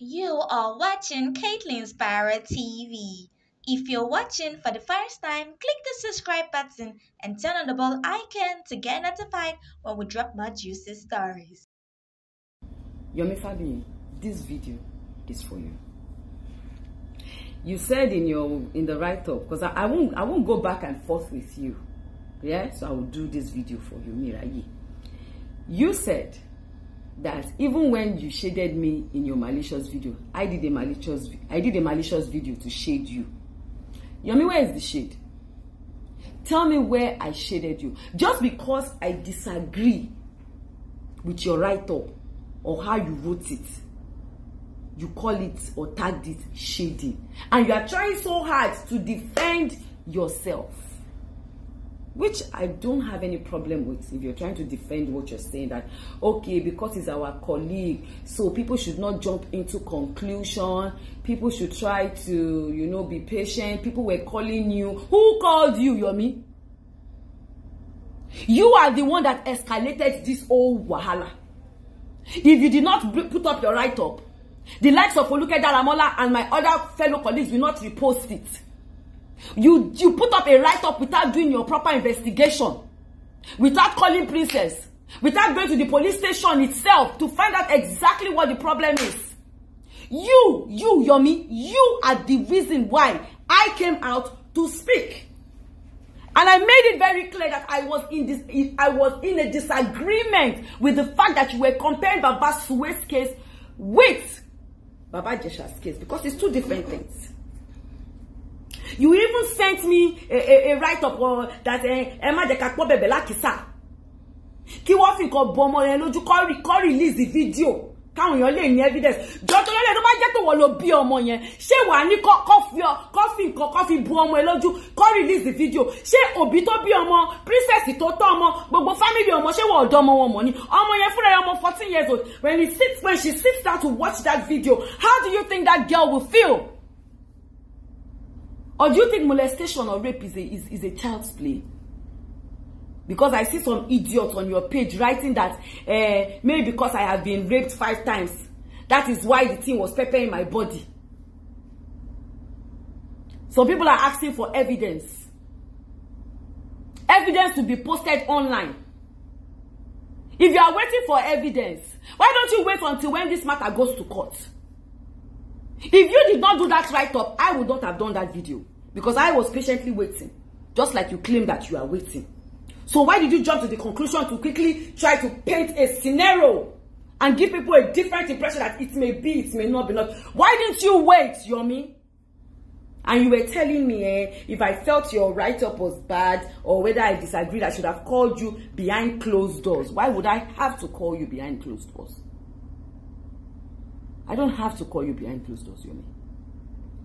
You are watching Caitlin Sparrow TV. If you're watching for the first time, click the subscribe button and turn on the bell icon to get notified when we drop more juicy stories. Yomi Fabi, this video is for you. You said in the write-up, because I won't go back and forth with you. Yeah, so I will do this video for you, Mirayi. You said that even when you shaded me in your malicious video, I did a malicious video to shade you. Yomi, where is the shade? Tell me where I shaded you. Just because I disagree with your write-up or how you wrote it, you call it or tagged it shading, and you are trying so hard to defend yourself, which I don't have any problem with. If you're trying to defend what you're saying, that okay, because he's our colleague, so people should not jump into conclusion, people should try to be patient. People were calling you. Who called you, Yomi? You are the one that escalated this whole wahala. If you did not put up your write-up, the likes of Oluke Daramola and my other fellow colleagues will not repost it. You put up a write-up without doing your proper investigation, without calling Princess, without going to the police station itself to find out exactly what the problem is. You, Yomi, you are the reason why I came out to speak. And I made it very clear that I was in a disagreement with the fact that you were comparing Baba Suwe's case with Baba Jesha's case, because it's two different things. You even sent me a write-up that Emma de Kakpo Bebela Kisa. Ki wọ́n fi nǹkan bo ọmọ yẹn lójú kó release the video. Káwọn èèyàn lè ní evidence. Jọ̀ọ́ lele tó bá jẹ́ pé wọ́n ló bí ọmọ yẹn. Ṣé wà ní kó fi bu ọmọ yẹn lójú kó release the video. Ṣé òbí tó bí ọmọ, princess tó tọ́ ọmọ, gbogbo family ọmọ, ṣé wọ́n ọ̀dọ̀ ọmọ wọn mọ̀ ni. Ọmọ yẹn fúnra ọmọ 14 years old. When she sits down to watch that video, how do you think that girl will feel? Or do you think molestation or rape is a child's play? Because I see some idiots on your page writing that maybe because I have been raped 5 times, that is why the thing was peppering my body. Some people are asking for evidence. Evidence to be posted online. If you are waiting for evidence, why don't you wait until when this matter goes to court? If you did not do that write-up, I would not have done that video, because I was patiently waiting, just like you claim that you are waiting. So why did you jump to the conclusion to quickly try to paint a scenario and give people a different impression that it may be, it may not be not? Why didn't you wait, Yomi? And you were telling me if I felt your write-up was bad or whether I disagreed, I should have called you behind closed doors. Why would I have to call you behind closed doors? I don't have to call you behind closed doors, Yomi.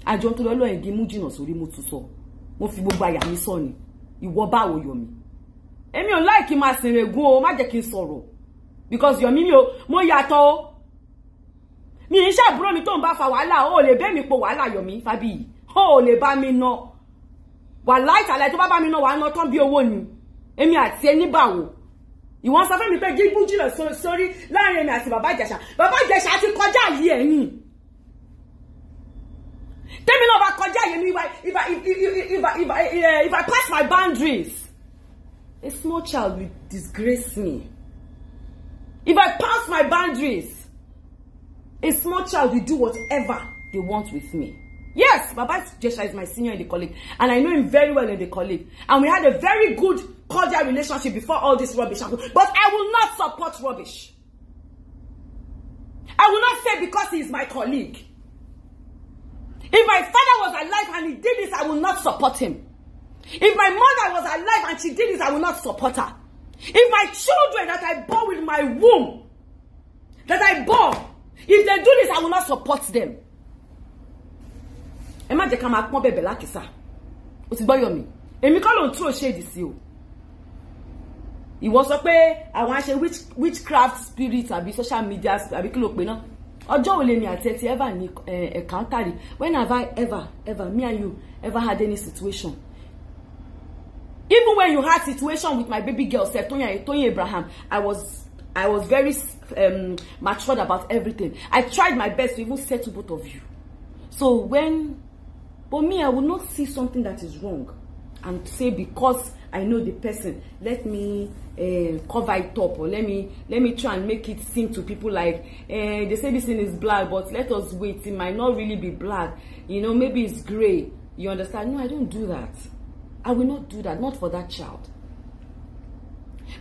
I don't to lo egi mu jina sórí mo tún sọ. Mo fi gbogbo aya mi sọ ni. Ìwọ báwo, Yomi? Èmi ò like ma sinregun o, má jẹ́ kí n sọ̀rọ̀. Because Yomi mo yàtọ̀ o. Mi ń ṣàbúrò mi tó ń bá fa wàhálà o lè bẹ́ mi po wàhálà, Yomi Fabi. O lè bá mi ná. Wàláì tàlà tó bá bá mi ná wà ná tán bí owó ni. Èmi àti ẹni báwo. Ìwọ sọ fún mi pé jí buji lọ sórí láàrin èmi àti Baba Ìjẹ̀ṣà. Baba Ìjẹ̀ṣà ti kọjá yìí ẹ̀yin. Tell me no about if I pass my boundaries, a small child will disgrace me. If I pass my boundaries, a small child will do whatever they want with me. Yes, Baba Jesha is my senior in the college, and I know him very well in the college. And we had a very good, cordial relationship before all this rubbish happened. But I will not support rubbish. I will not say because he is my colleague. If my father was alive and he did this, I will not support him. If my mother was alive and she did this, I will not support her. If my children that I bore with my womb, if they do this, I will not support them. Emma de kama pon bebe la kisa. O ti gbọ́ Yomi. Èmi kọ́ ló ń throw shade sí o. Ìwọ sọ pé àwọn ase witchcraft spirits àbí social media àbí kí ló pè náà. Ọjọ́ wo lèmi àti ẹ ti ever ní encounter? When have I ever me and you ever had any situation? Even when you had situation with my baby girl, Toyin Abraham, I was I was very matured about everything. I tried my best to even settle both of you. So but me, I will not see something that is wrong and say because I know the person, let me cover it up, or let me try and make it seem to people like they say this thing is black, but let us wait, it might not really be black, you know, maybe it's gray. You understand? No, I don't do that. I will not do that, not for that child.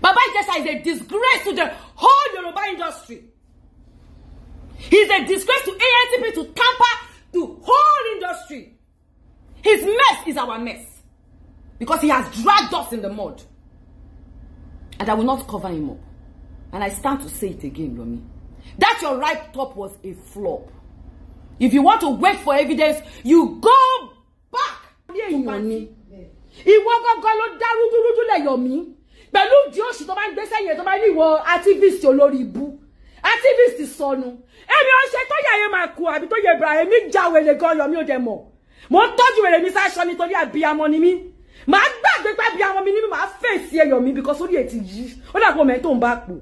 Baba Ijesha is a disgrace to the whole Yoruba industry. He's a disgrace to ANTP, to tamper the whole industry. His mess is our mess. Because he has dragged us in the mud. And I will not cover him up. And I stand to say it again, Lomi. That your write-up was a flop. If you want to wait for evidence, you go back. Pẹ̀lú di oṣù tó bá ń gbé sẹ́yìn tó bá ní ìwọ activist olórí ibu. Activist sọnù. Èmi ò ṣe tó yẹ máa kú àbí tó yẹ Ibrahim já wèrè gan Yomi ò dẹ̀ mọ̀. Mo ń tọ́jú wèrè mi sáṣọ nítorí àbíyamọ ni mí. Màá gbàgbé pé àbíyamọ mi ni mí, màá fèsì Yomi because orí ẹ̀ ti yí. Ó dà pé ọmọ ẹ̀ tó ń bá pò.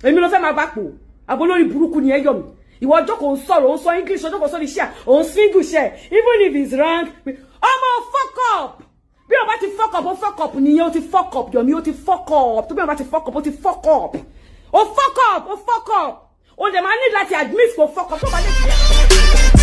Èmi ló fẹ́ máa bá pò. Àbó lórí burúkú ni Yomi. Ìwọ jókòó ń sọ̀rọ̀, ó ń sọ English, ó jókòó sórí share, ó ń single share. Even if it's wrong, ọmọ fuck up. Bí o bá ti fuck up, ó fuck up nìyẹn, ó ti fuck up Yomi, ó ti fuck up. Tó bí o bá ti fuck up, ó ti fuck up. Ó fuck up, ó fuck up. O dẹ̀ máa ní láti admit kó fuck up tó bá lè fi